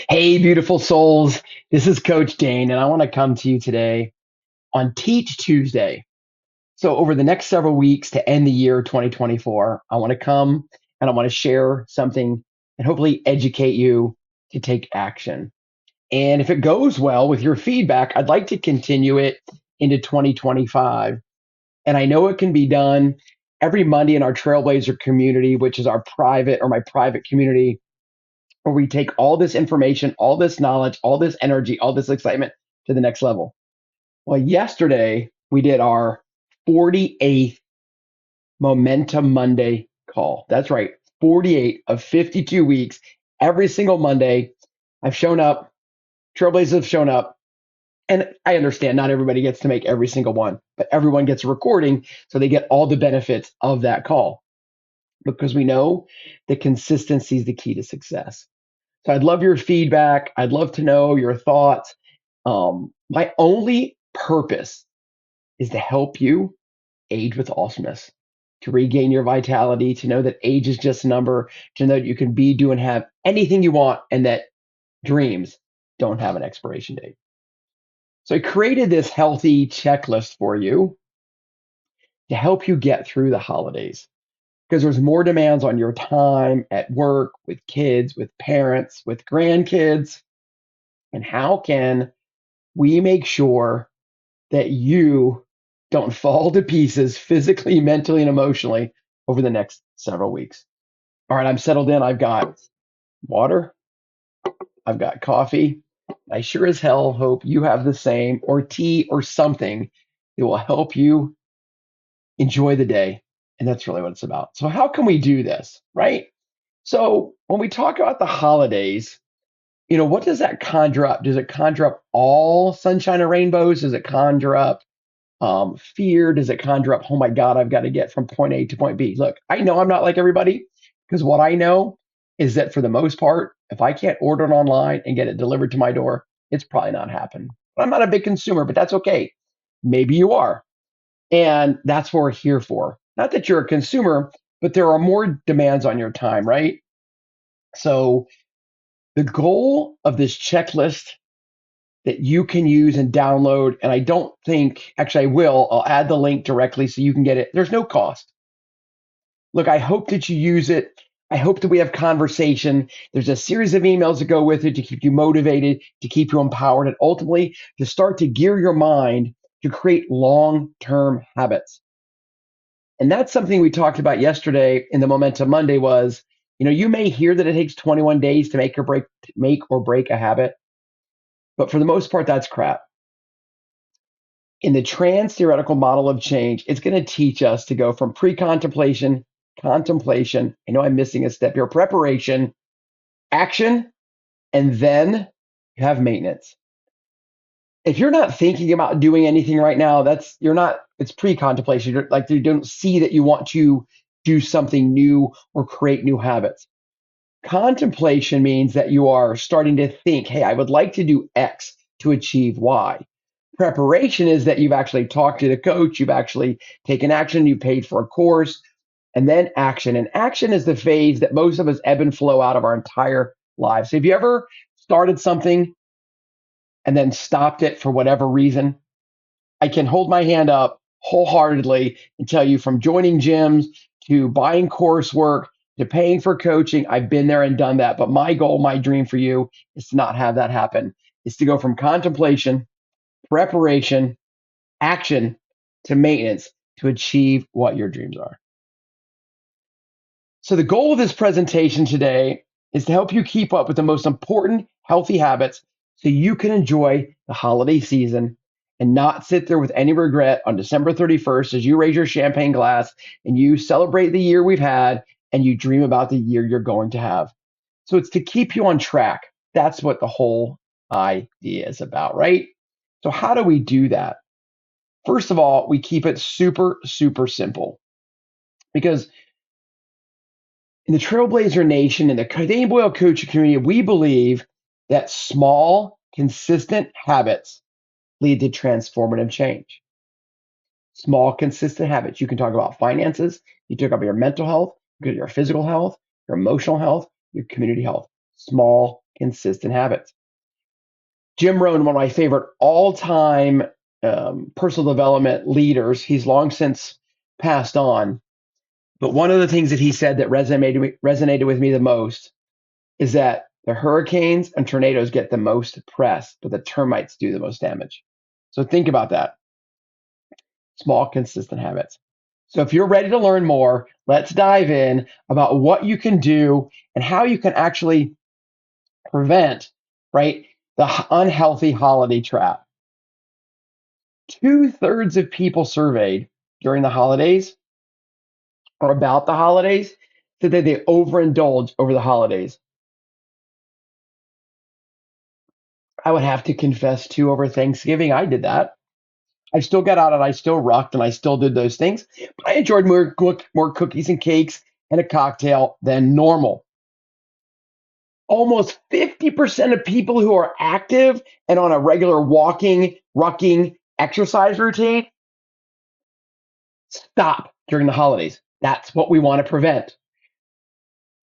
Hey, beautiful souls. This is Coach Dane, and I want to come to you today on Teach Tuesday. So, over the next several weeks to end the year 2024, I want to come and I want to share something and hopefully educate you to take action. And if it goes well with your feedback, I'd like to continue it into 2025. And I know it can be done every Monday in our Trailblazer community, which is our private or my private community where we take all this information, all this knowledge, all this energy, all this excitement to the next level. Well, yesterday we did our 48th Momentum Monday call. That's right, 48 of 52 weeks. Every single Monday, I've shown up, Trailblazers have shown up. And I understand not everybody gets to make every single one, but everyone gets a recording so they get all the benefits of that call because we know that consistency is the key to success. So I'd love your feedback. I'd love to know your thoughts. My only purpose is to help you age with awesomeness, to regain your vitality, to know that age is just a number, to know that you can be, do, and have anything you want, and that dreams don't have an expiration date. So I created this healthy checklist for you to help you get through the holidays because there's more demands on your time at work, with kids, with parents, with grandkids. And how can we make sure that you don't fall to pieces physically, mentally, and emotionally over the next several weeks? All right, I'm settled in. I've got water, I've got coffee. I sure as hell hope you have the same, or tea or something that will help you enjoy the day. And that's really what it's about. So, how can we do this, right? So, when we talk about the holidays, what does that conjure up? Does it conjure up all sunshine and rainbows? Does it conjure up fear? Does it conjure up, oh my God, I've got to get from point A to point B? Look, I know I'm not like everybody because what I know is that for the most part, if I can't order it online and get it delivered to my door, it's probably not happening. I'm not a big consumer, but that's okay. Maybe you are. And that's what we're here for. Not that you're a consumer, but there are more demands on your time, right? So the goal of this checklist that you can use and download. And I don't think, actually, I will. I'll add the link directly so you can get it. There's no cost. Look, I hope that you use it. I hope that we have conversation. There's a series of emails that go with it to keep you motivated, to keep you empowered, and ultimately to start to gear your mind to create long-term habits. And that's something we talked about yesterday in the Momentum Monday was, you may hear that it takes 21 days to make or break a habit. But for the most part, that's crap. In the trans theoretical model of change, it's going to teach us to go from pre-contemplation, contemplation, I know I'm missing a step here, preparation, action, and then you have maintenance. If you're not thinking about doing anything right now, it's pre-contemplation. Like you don't see that you want to do something new or create new habits. Contemplation means that you are starting to think, hey, I would like to do X to achieve Y. Preparation is that you've actually talked to the coach, you've actually taken action, you paid for a course, and then action. And action is the phase that most of us ebb and flow out of our entire lives. So have you ever started something and then stopped it for whatever reason? I can hold my hand up wholeheartedly and tell you from joining gyms to buying coursework to paying for coaching, I've been there and done that. But my goal, my dream for you is to not have that happen, is to go from contemplation, preparation, action to maintenance to achieve what your dreams are. So the goal of this presentation today is to help you keep up with the most important healthy habits so you can enjoy the holiday season and not sit there with any regret on December 31st as you raise your champagne glass and you celebrate the year we've had and you dream about the year you're going to have. So it's to keep you on track. That's what the whole idea is about, right? So how do we do that? First of all, we keep it super, super simple because in the Trailblazer Nation, in the Dane Boyle coaching community, we believe that small, consistent habits lead to transformative change. Small, consistent habits. You can talk about finances. You talk about your mental health, your physical health, your emotional health, your community health. Small, consistent habits. Jim Rohn, one of my favorite all-time personal development leaders, he's long since passed on. But one of the things that he said that resonated with me the most is that the hurricanes and tornadoes get the most press, but the termites do the most damage. So think about that. Small, consistent habits. So if you're ready to learn more, let's dive in about what you can do and how you can actually prevent, right, the unhealthy holiday trap. 2/3 of people surveyed during the holidays or about the holidays said that they overindulge over the holidays. I would have to confess to over Thanksgiving, I did that. I still got out and I still rocked and I still did those things. But I enjoyed more cookies and cakes and a cocktail than normal. Almost 50% of people who are active and on a regular walking, rucking exercise routine stop during the holidays. That's what we want to prevent.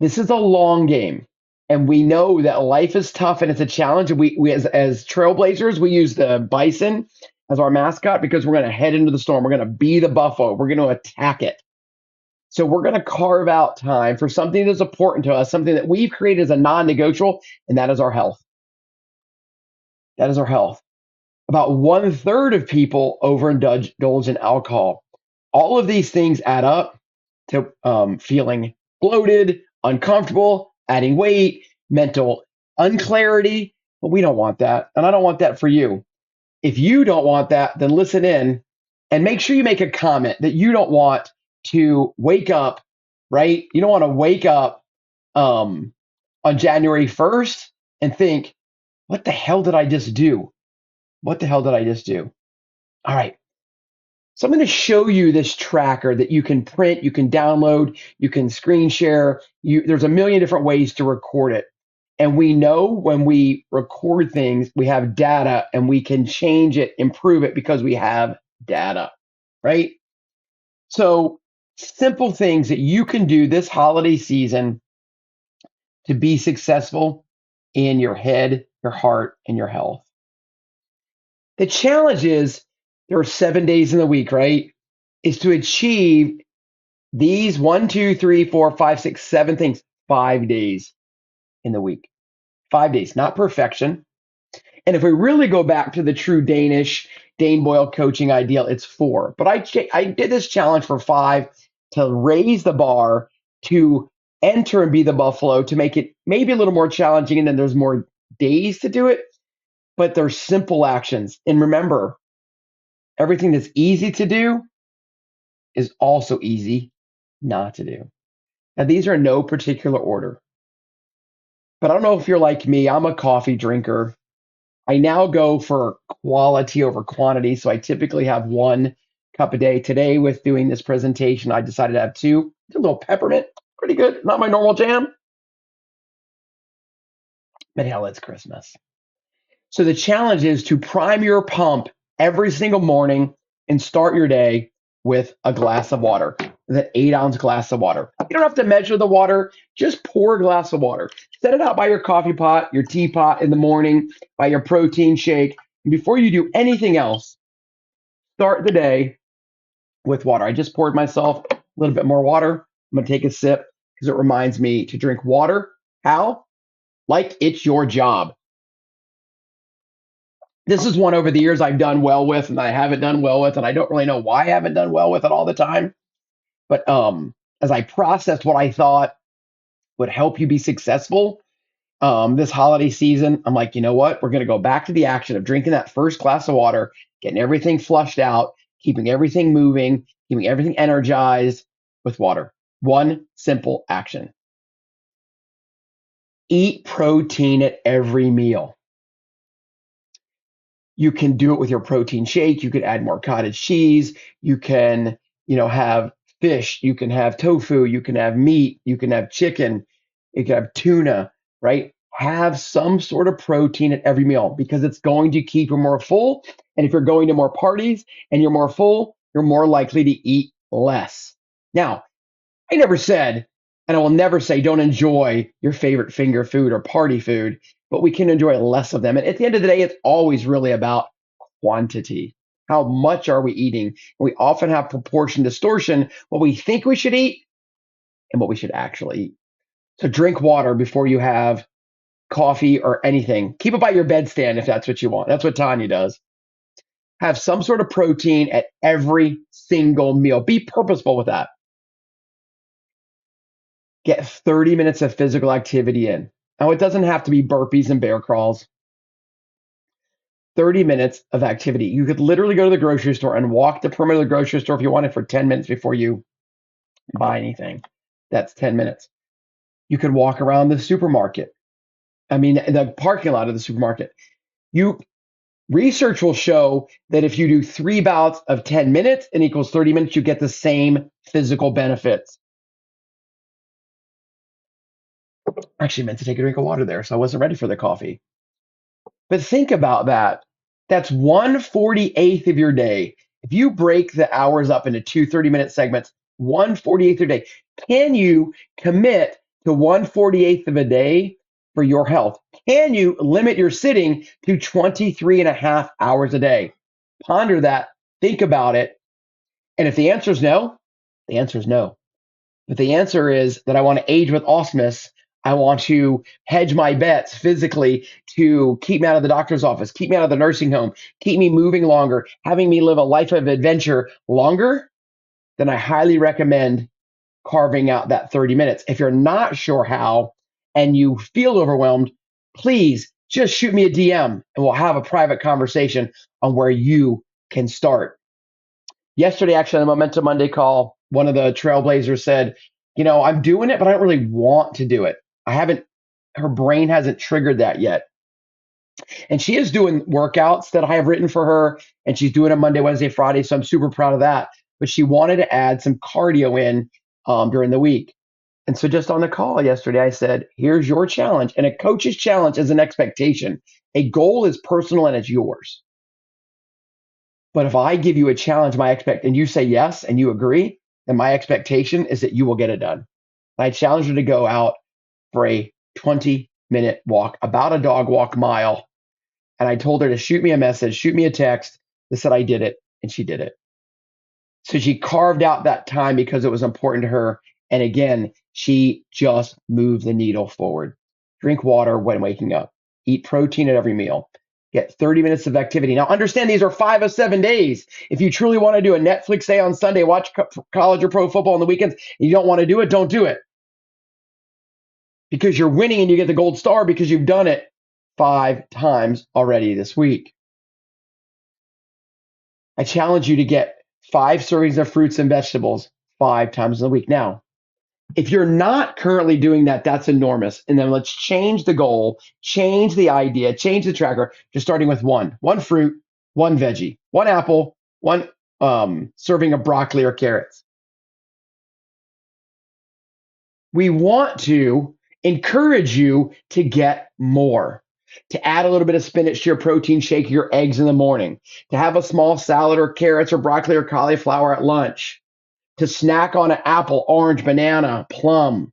This is a long game. And we know that life is tough and it's a challenge. And we as trailblazers, we use the bison as our mascot because we're going to head into the storm. We're going to be the buffalo. We're going to attack it. So we're going to carve out time for something that's important to us, something that we've created as a non-negotiable, and that is our health. That is our health. About 1/3 of people overindulge in alcohol. All of these things add up to feeling bloated, uncomfortable, adding weight, mental unclarity. But we don't want that. And I don't want that for you. If you don't want that, then listen in and make sure you make a comment that you don't want to wake up, right? You don't want to wake up on January 1st and think, what the hell did I just do? What the hell did I just do? All right. So I'm going to show you this tracker that you can print, you can download, you can screen share. There's a million different ways to record it. And we know when we record things, we have data and we can change it, improve it because we have data, right? So simple things that you can do this holiday season to be successful in your head, your heart, and your health. The challenge is there are 7 days in the week, right? Is to achieve these 1, 2, 3, 4, 5, 6, 7 things, 5 days in the week. 5 days, not perfection. And if we really go back to the true Dane Boyle coaching ideal, it's 4. But I did this challenge for 5 to raise the bar, to enter and be the buffalo, to make it maybe a little more challenging. And then there's more days to do it. But they're simple actions. And remember, everything that's easy to do is also easy not to do. Now, these are in no particular order. But I don't know if you're like me, I'm a coffee drinker. I now go for quality over quantity. So I typically have 1 cup a day. Today, with doing this presentation, I decided to have 2. A little peppermint, pretty good. Not my normal jam. But hell, it's Christmas. So the challenge is to prime your pump every single morning and start your day with a glass of water, an 8-ounce glass of water. You don't have to measure the water, just pour a glass of water. Set it out by your coffee pot, your teapot in the morning, by your protein shake. And before you do anything else, start the day with water. I just poured myself a little bit more water. I'm going to take a sip because it reminds me to drink water. How? Like it's your job. This is one over the years I've done well with and I haven't done well with, and I don't really know why I haven't done well with it all the time. But as I processed what I thought would help you be successful this holiday season, I'm like, you know what? We're going to go back to the action of drinking that first glass of water, getting everything flushed out, keeping everything moving, keeping everything energized with water. One simple action. Eat protein at every meal. You can do it with your protein shake. You could add more cottage cheese. You can, have fish. You can have tofu. You can have meat. You can have chicken. You can have tuna, right? Have some sort of protein at every meal because it's going to keep you more full. And if you're going to more parties and you're more full, you're more likely to eat less. Now, I never said, and I will never say, don't enjoy your favorite finger food or party food. but we can enjoy less of them. And at the end of the day, it's always really about quantity. How much are we eating? We often have proportion distortion, what we think we should eat and what we should actually eat. So drink water before you have coffee or anything. Keep it by your bedstand if that's what you want. That's what Tanya does. Have some sort of protein at every single meal. Be purposeful with that. Get 30 minutes of physical activity in. Now, it doesn't have to be burpees and bear crawls. 30 minutes of activity. You could literally go to the grocery store and walk the perimeter of the grocery store if you wanted for 10 minutes before you buy anything. That's 10 minutes. You could walk around the supermarket. I mean, the parking lot of the supermarket. Research will show that if you do 3 bouts of 10 minutes and equals 30 minutes, you get the same physical benefits. I actually meant to take a drink of water there, so I wasn't ready for the coffee. But think about that. That's 1/48th of your day. If you break the hours up into 2 30-minute segments, 1/48th of your day, can you commit to 1/48th of a day for your health? Can you limit your sitting to 23 and a half hours a day? Ponder that, think about it. And if the answer is no, the answer is no. But the answer is that I want to age with awesomeness. I want to hedge my bets physically to keep me out of the doctor's office, keep me out of the nursing home, keep me moving longer, having me live a life of adventure longer, then I highly recommend carving out that 30 minutes. If you're not sure how and you feel overwhelmed, please just shoot me a DM and we'll have a private conversation on where you can start. Yesterday, actually, on the Momentum Monday call, one of the trailblazers said, I'm doing it, but I don't really want to do it. Her brain hasn't triggered that yet. And she is doing workouts that I have written for her, and she's doing it Monday, Wednesday, Friday. So I'm super proud of that. But she wanted to add some cardio in during the week. And so just on the call yesterday, I said, here's your challenge. And a coach's challenge is an expectation. A goal is personal and it's yours. But if I give you a challenge, and you say yes and you agree, then my expectation is that you will get it done. I challenged her to go out for a 20-minute walk, about a dog walk mile. And I told her to shoot me a message, shoot me a text that said I did it, and she did it. So she carved out that time because it was important to her. And again, she just moved the needle forward. Drink water when waking up. Eat protein at every meal. Get 30 minutes of activity. Now, understand these are 5 of 7 days. If you truly want to do a Netflix day on Sunday, watch college or pro football on the weekends, and you don't want to do it, don't do it. Because you're winning and you get the gold star because you've done it 5 times already this week. I challenge you to get 5 servings of fruits and vegetables 5 times in a week. Now, if you're not currently doing that, that's enormous. And then let's change the goal, change the idea, change the tracker, just starting with one fruit, 1 veggie, 1 apple, 1 serving of broccoli or carrots. We want to encourage you to get more, to add a little bit of spinach to your protein shake, your eggs in the morning, to have a small salad or carrots or broccoli or cauliflower at lunch, to snack on an apple, orange, banana, plum,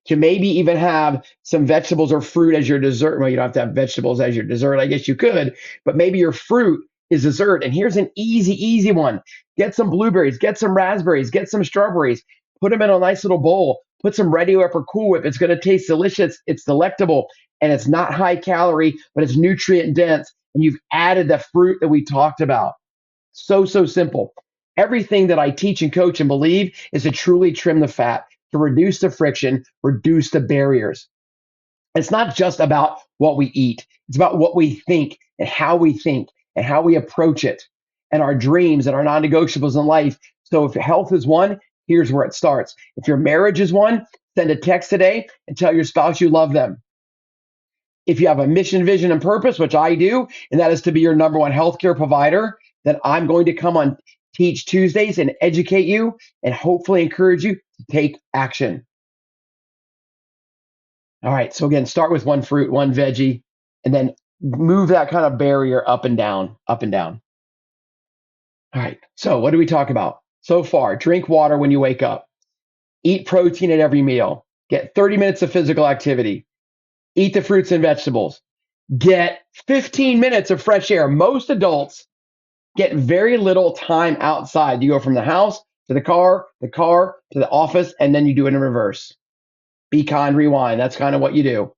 to maybe even have some vegetables or fruit as your dessert. Well, you don't have to have vegetables as your dessert. I guess you could, but maybe your fruit is dessert. And here's an easy one. Get some blueberries, get some raspberries, get some strawberries, put them in a nice little bowl, put some Ready Whip or Cool Whip. It's going to taste delicious. It's delectable and it's not high calorie, but it's nutrient dense. And you've added the fruit that we talked about. So simple. Everything that I teach and coach and believe is to truly trim the fat, to reduce the friction, reduce the barriers. It's not just about what we eat. It's about what we think and how we approach it and our dreams and our non-negotiables in life. So if your health is one, here's where it starts. If your marriage is one, send a text today and tell your spouse you love them. If you have a mission, vision, and purpose, which I do, and that is to be your number one healthcare provider, then I'm going to come on Teach Tuesdays and educate you and hopefully encourage you to take action. All right. So again, start with 1 fruit, 1 veggie, and then move that kind of barrier up and down, up and down. All right. So what do we talk about so far? Drink water when you wake up. Eat protein at every meal. Get 30 minutes of physical activity. Eat the fruits and vegetables. Get 15 minutes of fresh air. Most adults get very little time outside. You go from the house to the car to the office, and then you do it in reverse. Be kind, rewind. That's kind of what you do.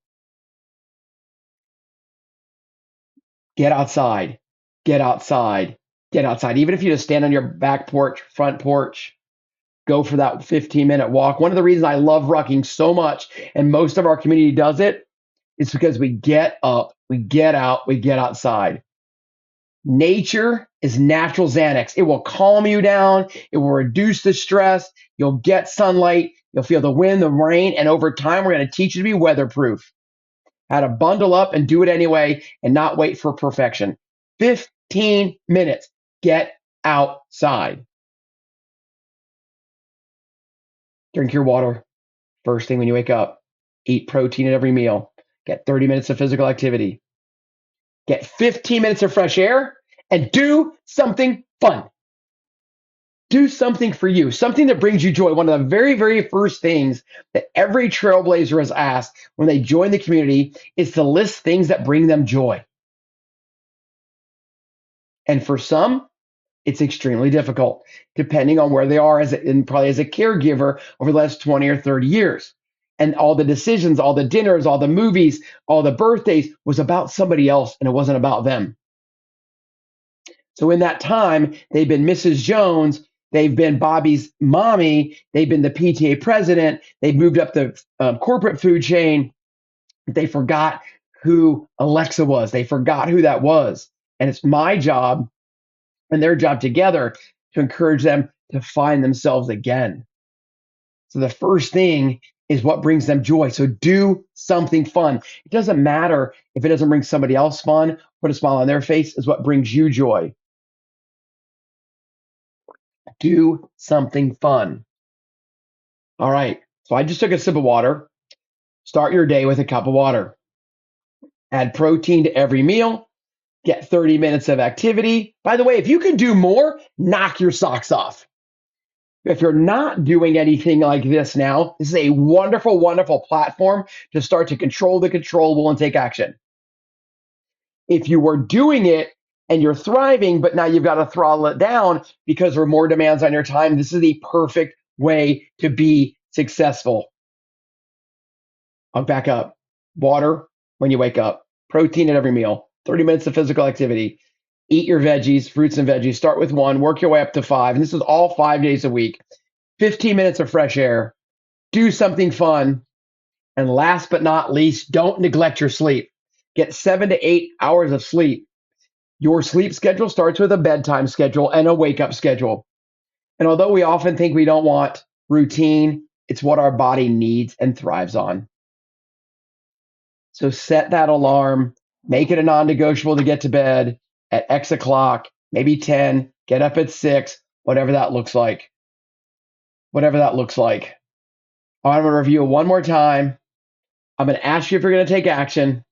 Get outside. Get outside. Get outside. Even if you just stand on your back porch, front porch, go for that 15-minute walk. One of the reasons I love rucking so much, and most of our community does it, is because we get up, we get out, we get outside. Nature is natural Xanax. It will calm you down. It will reduce the stress. You'll get sunlight. You'll feel the wind, the rain, and over time, we're going to teach you to be weatherproof. How to bundle up and do it anyway and not wait for perfection. 15 minutes. Get outside. Drink your water first thing when you wake up. Eat protein at every meal. Get 30 minutes of physical activity. Get 15 minutes of fresh air and do something fun. Do something for you, something that brings you joy. One of the very, very first things that every trailblazer is asked when they join the community is to list things that bring them joy. And for some, it's extremely difficult, depending on where they are probably as a caregiver over the last 20 or 30 years. And all the decisions, all the dinners, all the movies, all the birthdays was about somebody else, and it wasn't about them. So in that time, they've been Mrs. Jones, they've been Bobby's mommy, they've been the PTA president, they've moved up the corporate food chain. They forgot who Alexa was. They forgot who that was. And it's my job and their job together to encourage them to find themselves again. So the first thing is what brings them joy. So do something fun. It doesn't matter if it doesn't bring somebody else fun. Put a smile on their face is what brings you joy. Do something fun. All right. So I just took a sip of water. Start your day with a cup of water. Add protein to every meal. Get 30 minutes of activity. By the way, if you can do more, knock your socks off. If you're not doing anything like this now, this is a wonderful, wonderful platform to start to control the controllable and take action. If you were doing it and you're thriving, but now you've got to throttle it down because there are more demands on your time, this is the perfect way to be successful. I'll back up. Water when you wake up, protein at every meal, 30 minutes of physical activity. Eat your veggies, fruits and veggies. Start with 1, work your way up to 5. And this is all 5 days a week. 15 minutes of fresh air. Do something fun. And last but not least, don't neglect your sleep. Get 7 to 8 hours of sleep. Your sleep schedule starts with a bedtime schedule and a wake up schedule. And although we often think we don't want routine, it's what our body needs and thrives on. So set that alarm, make it a non-negotiable to get to bed at X o'clock, maybe 10, get up at 6, whatever that looks like. Whatever that looks like. I'm going to review it one more time. I'm going to ask you if you're going to take action.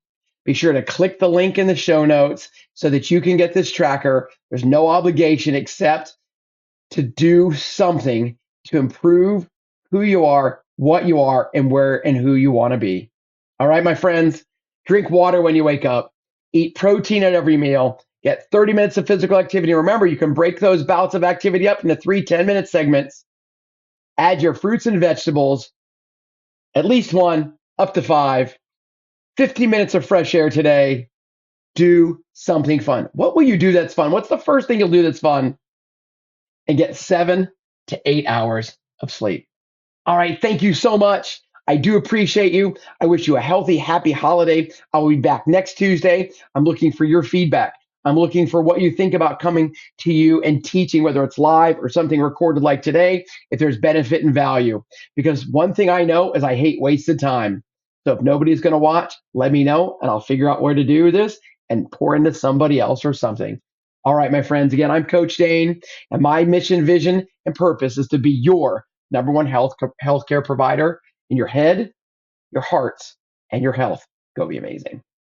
Be sure to click the link in the show notes so that you can get this tracker. There's no obligation except to do something to improve who you are, what you are, and where and who you want to be. All right, my friends, drink water when you wake up. Eat protein at every meal. Get 30 minutes of physical activity. Remember, you can break those bouts of activity up into 3 10-minute segments. Add your fruits and vegetables, at least 1, up to 5. 15 minutes of fresh air today. Do something fun. What will you do that's fun? What's the first thing you'll do that's fun? And get 7 to 8 hours of sleep. All right. Thank you so much. I do appreciate you. I wish you a healthy, happy holiday. I'll be back next Tuesday. I'm looking for your feedback. I'm looking for what you think about coming to you and teaching, whether it's live or something recorded like today, if there's benefit and value. Because one thing I know is I hate wasted time. So if nobody's going to watch, let me know and I'll figure out where to do this and pour into somebody else or something. All right, my friends. Again, I'm Coach Dane, and my mission, vision, and purpose is to be your number one healthcare provider in your head, your hearts, and your health. Go be amazing.